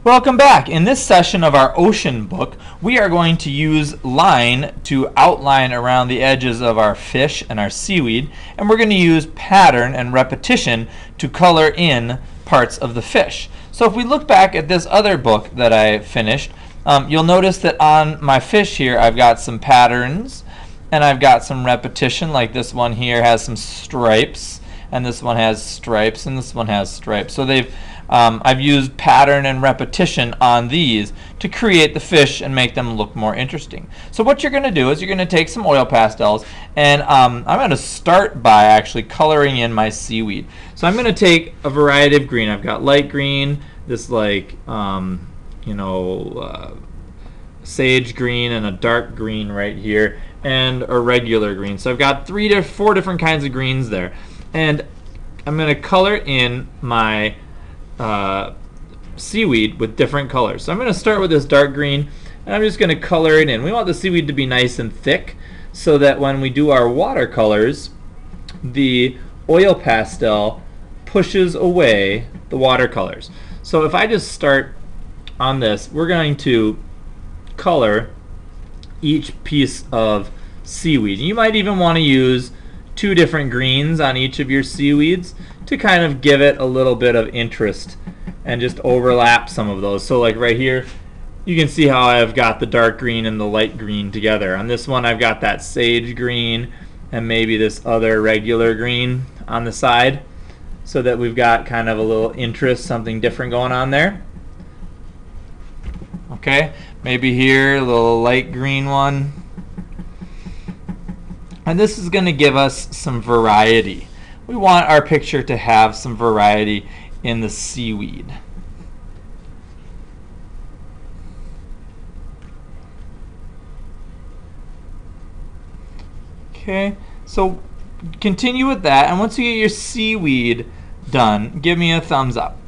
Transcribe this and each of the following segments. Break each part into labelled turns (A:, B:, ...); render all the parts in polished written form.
A: Welcome back. In this session of our ocean book, we are going to use line to outline around the edges of our fish and our seaweed, and we're going to use pattern and repetition to color in parts of the fish. So if we look back at this other book that I finished, you'll notice that on my fish here I've got some patterns and I've got some repetition, like this one here has some stripes, and this one has stripes, and this one has stripes. So I've used pattern and repetition on these to create the fish and make them look more interesting. So what you're going to do is you're going to take some oil pastels, and I'm going to start by actually coloring in my seaweed. So I'm going to take a variety of green. I've got light green, this sage green, and a dark green right here, and a regular green. So I've got 3 to 4 different kinds of greens there. And I'm going to color in my seaweed with different colors. So I'm going to start with this dark green, and I'm just going to color it in. We want the seaweed to be nice and thick so that when we do our watercolors, the oil pastel pushes away the watercolors. So if I just start on this, we're going to color each piece of seaweed. You might even want to use 2 different greens on each of your seaweeds to kind of give it a little bit of interest and just overlap some of those. So like right here, you can see how I've got the dark green and the light green together. On this one I've got that sage green and maybe this other regular green on the side, so that we've got kind of a little interest, something different going on there. Okay, maybe here a little light green one. And this is going to give us some variety. We want our picture to have some variety in the seaweed. Okay, so continue with that, and once you get your seaweed done, give me a thumbs up.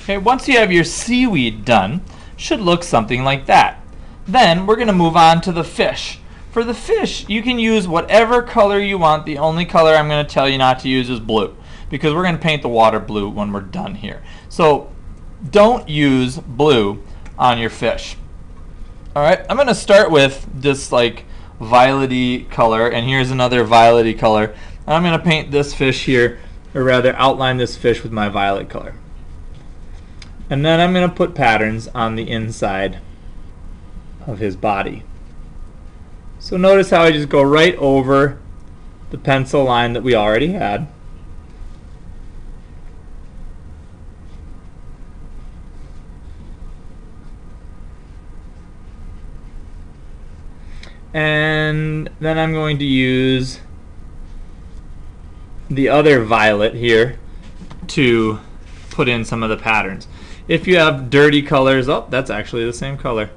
A: Okay, once you have your seaweed done, should look something like that. Then we're going to move on to the fish. For the fish, you can use whatever color you want. The only color I'm going to tell you not to use is blue, because we're going to paint the water blue when we're done here. So don't use blue on your fish. Alright, I'm going to start with this like violet-y color, and here's another violet-y color. And I'm going to paint this fish here, or rather outline this fish with my violet color. And then I'm going to put patterns on the inside of his body. So notice how I just go right over the pencil line that we already had. And then I'm going to use the other violet here to put in some of the patterns. If you have dirty colors, oh, that's actually the same color.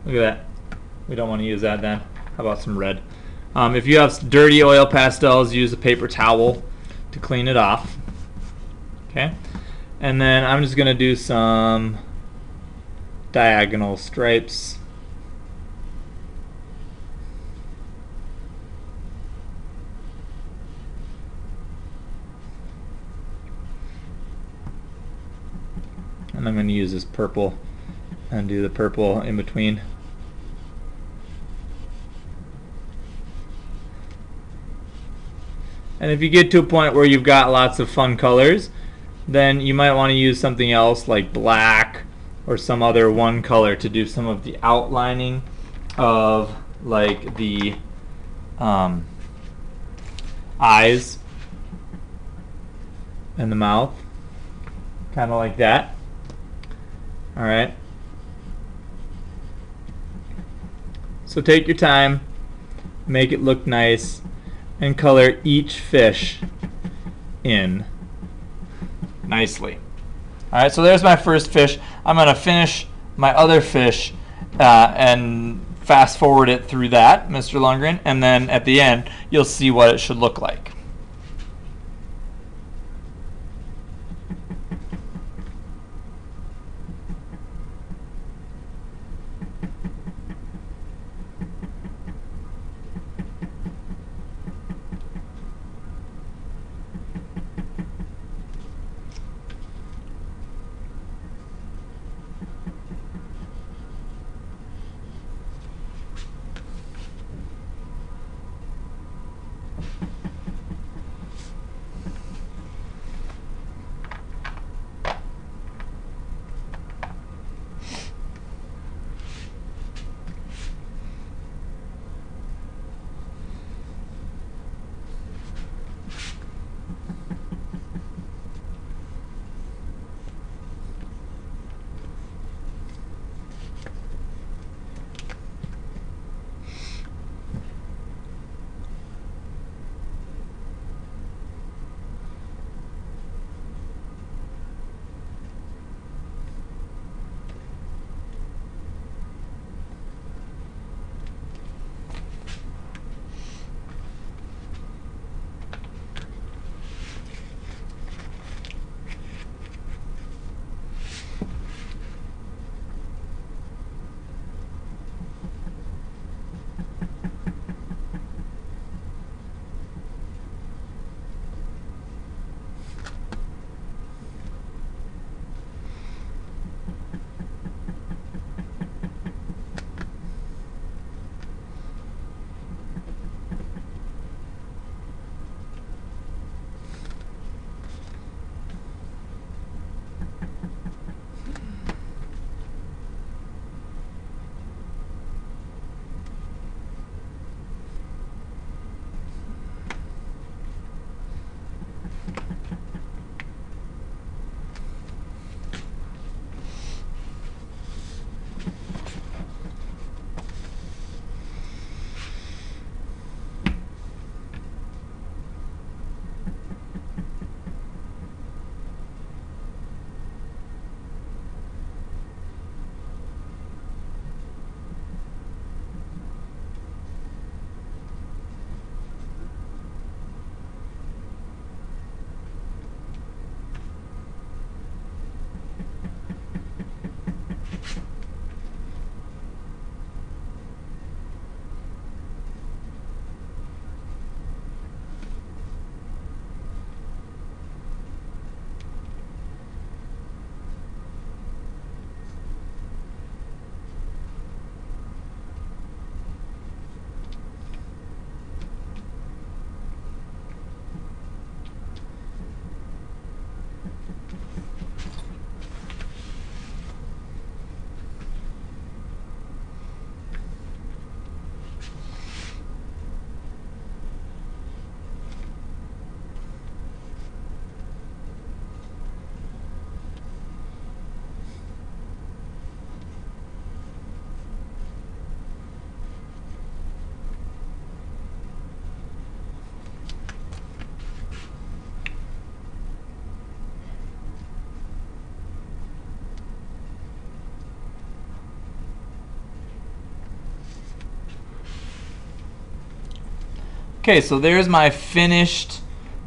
A: Look at that. We don't want to use that then. How about some red? If you have dirty oil pastels, use a paper towel to clean it off. Okay, and then I'm just going to do some diagonal stripes. And I'm going to use this purple and do the purple in between. And if you get to a point where you've got lots of fun colors, then you might want to use something else like black or some other one color to do some of the outlining of like the eyes and the mouth, kind of like that. Alright, so take your time, make it look nice, and color each fish in nicely. Alright, so there's my first fish. I'm going to finish my other fish and fast forward it through that, Mr. Lundgren, and then at the end you'll see what it should look like. Okay, so there's my finished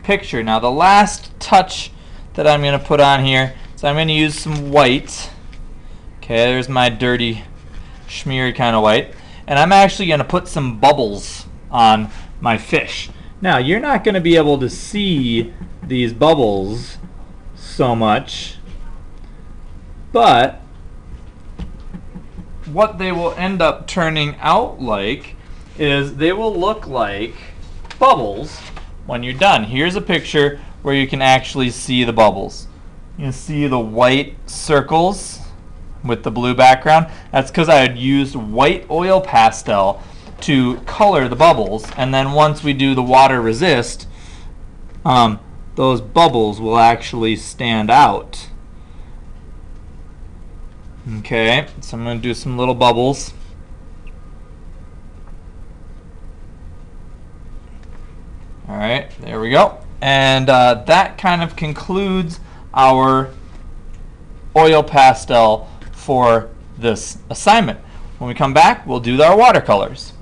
A: picture. Now the last touch that I'm going to put on here, so I'm going to use some white. Okay, there's my dirty, schmeary kind of white. And I'm actually going to put some bubbles on my fish. Now, you're not going to be able to see these bubbles so much, but what they will end up turning out like is they will look like bubbles when you're done. Here's a picture where you can actually see the bubbles. You can see the white circles with the blue background. That's because I had used white oil pastel to color the bubbles, and then once we do the water resist, those bubbles will actually stand out. Okay, so I'm going to do some little bubbles. Alright, there we go. And that kind of concludes our oil pastel for this assignment. When we come back, we'll do our watercolors.